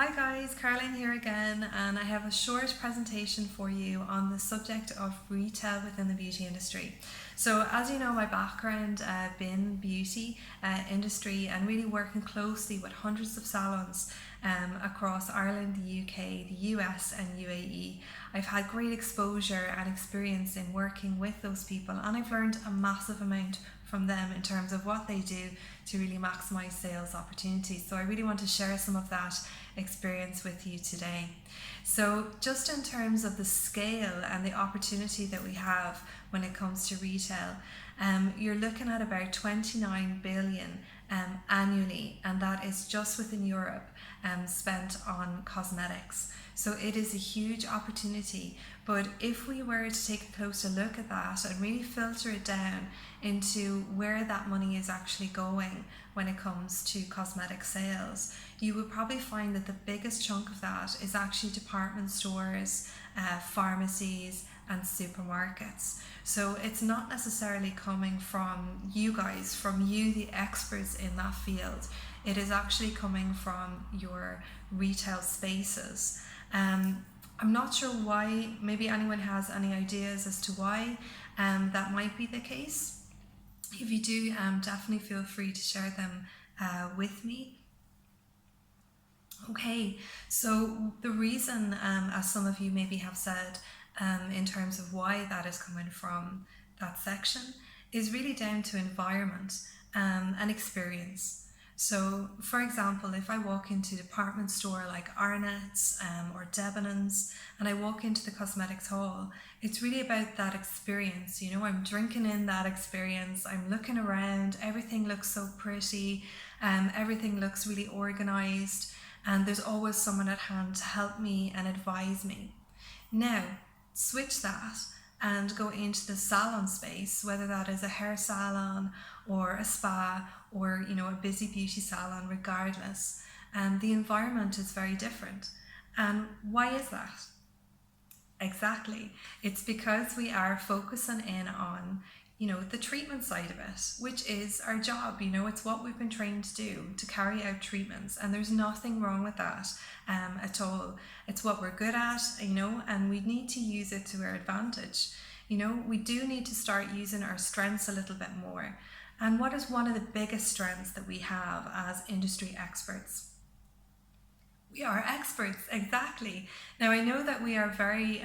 Hi guys, Caroline here again, and I have a short presentation for you on the subject of retail within the beauty industry. So as you know, my background been beauty industry and really working closely with hundreds of salons across Ireland, the UK, the US and UAE. I've had great exposure and experience in working with those people, and I've learned a massive amount from them in terms of what they do to really maximize sales opportunities. So I really want to share some of that experience with you today. So just in terms of the scale and the opportunity that we have when it comes to retail, you're looking at about 29 billion annually, and that is just within Europe spent on cosmetics. So it is a huge opportunity, but if we were to take a closer look at that and really filter it down into where that money is actually going when it comes to cosmetic sales, you would probably find that the biggest chunk of that is actually department stores, pharmacies and supermarkets. So it's not necessarily coming from you guys, from you the experts in that field. It is actually coming from your retail spaces. I'm not sure why. Maybe anyone has any ideas as to why that might be the case. If you do, definitely feel free to share them with me. Okay, so the reason, as some of you maybe have said, in terms of why that is coming from that section, is really down to environment and experience. So, for example, if I walk into a department store like Arnott's or Debenhams, and I walk into the cosmetics hall, it's really about that experience. You know, I'm drinking in that experience, I'm looking around, everything looks so pretty, everything looks really organized, and there's always someone at hand to help me and advise me. Now, switch that and go into the salon space, whether that is a hair salon or a spa or a busy beauty salon, regardless. The environment is very different. And why is that? Exactly. It's because we are focusing in on the treatment side of it, which is our job. It's what we've been trained to do, to carry out treatments, and there's nothing wrong with that at all. It's what we're good at, and we need to use it to our advantage. We do need to start using our strengths a little bit more. And what is one of the biggest strengths that we have as industry experts? We are experts, exactly. Now, I know that we are very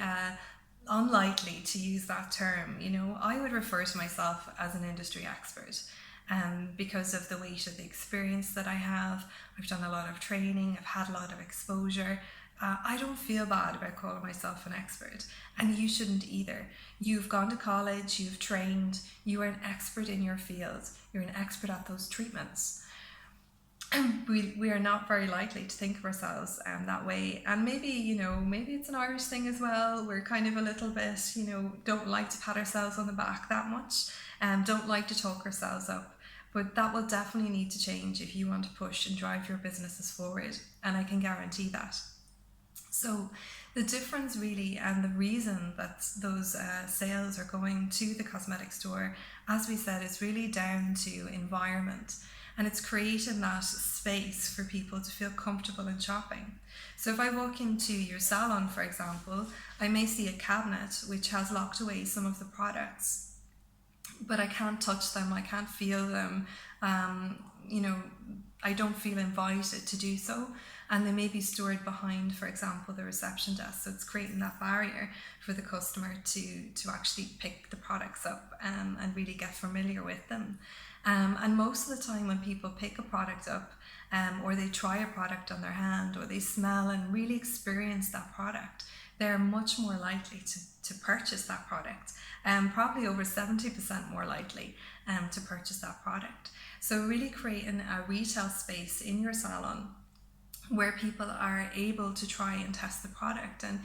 unlikely to use that term. I would refer to myself as an industry expert because of the weight of the experience that I have. I've done a lot of training, I've had a lot of exposure. I don't feel bad about calling myself an expert, and you shouldn't either. You've gone to college, you've trained, you are an expert in your field, you're an expert at those treatments. We are not very likely to think of ourselves that way, and maybe maybe it's an Irish thing as well. We're kind of a little bit don't like to pat ourselves on the back that much, don't like to talk ourselves up, but that will definitely need to change if you want to push and drive your businesses forward, and I can guarantee that. So the difference really, and the reason that those sales are going to the cosmetic store, as we said, is really down to environment. And it's creating that space for people to feel comfortable in shopping. So if I walk into your salon, for example, I may see a cabinet which has locked away some of the products, but I can't touch them, I can't feel them, I don't feel invited to do so. And they may be stored behind, for example, the reception desk. So it's creating that barrier for the customer to actually pick the products up and really get familiar with them. And most of the time when people pick a product up or they try a product on their hand, or they smell and really experience that product, they're much more likely to purchase that product, probably over 70% more likely to purchase that product. So really creating a retail space in your salon where people are able to try and test the product. And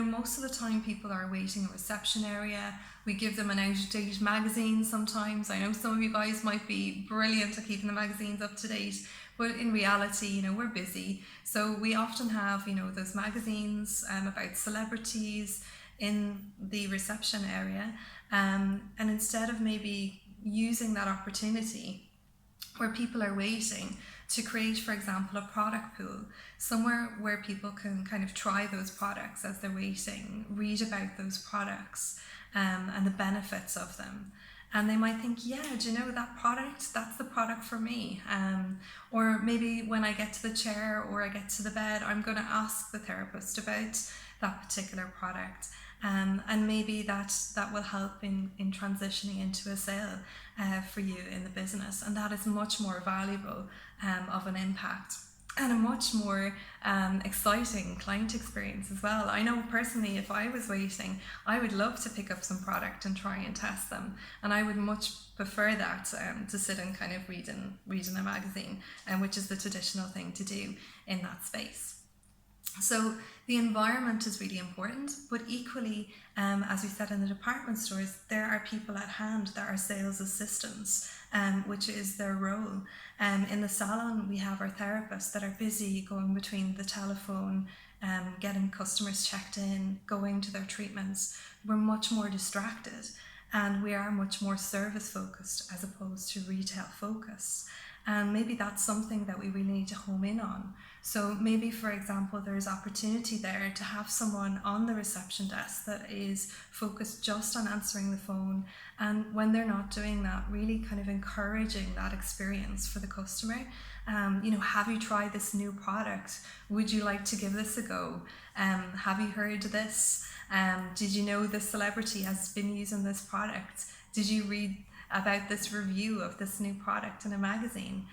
most of the time people are waiting in a reception area. We give them an out-of-date magazine sometimes. I know some of you guys might be brilliant at keeping the magazines up to date, but in reality, we're busy. So we often have, those magazines about celebrities in the reception area. And instead of maybe using that opportunity where people are waiting to create, for example, a product pool, somewhere where people can kind of try those products as they're waiting, read about those products and the benefits of them. And they might think, yeah, do you know that product? That's the product for me. Or maybe when I get to the chair or I get to the bed, I'm going to ask the therapist about that particular product. And maybe that will help in transitioning into a sale for you in the business. And that is much more valuable of an impact and a much more exciting client experience as well. I know personally, if I was waiting, I would love to pick up some product and try and test them, and I would much prefer that to sit and kind of reading a magazine, which is the traditional thing to do in that space. So the environment is really important, but equally, as we said in the department stores, there are people at hand that are sales assistants, which is their role. In the salon, we have our therapists that are busy going between the telephone, getting customers checked in, going to their treatments. We're much more distracted, and we are much more service focused as opposed to retail focus. And maybe that's something that we really need to home in on. So maybe, for example, there's opportunity there to have someone on the reception desk that is focused just on answering the phone, and when they're not doing that, really kind of encouraging that experience for the customer. Have you tried this new product? Would you like to give this a go? Have you heard this? Did you know this celebrity has been using this product? Did you read about this review of this new product in a magazine?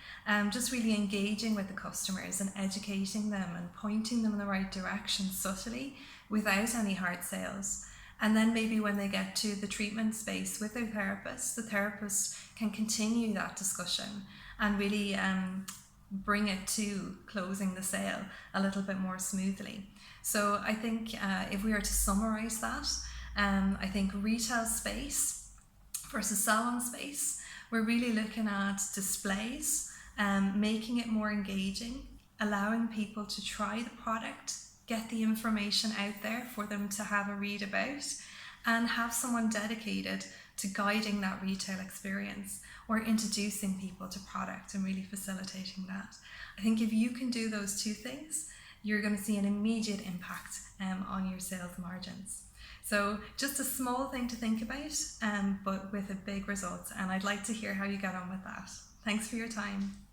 Just really engaging with the customers and educating them and pointing them in the right direction subtly without any hard sales. And then maybe when they get to the treatment space with their therapist, the therapist can continue that discussion and really bring it to closing the sale a little bit more smoothly. So I think if we were to summarize that, I think retail space versus salon space, we're really looking at displays, making it more engaging, allowing people to try the product, get the information out there for them to have a read about, and have someone dedicated to guiding that retail experience or introducing people to product and really facilitating that. I think if you can do those two things, you're going to see an immediate impact on your sales margins. So just a small thing to think about, but with a big result. And I'd like to hear how you get on with that. Thanks for your time.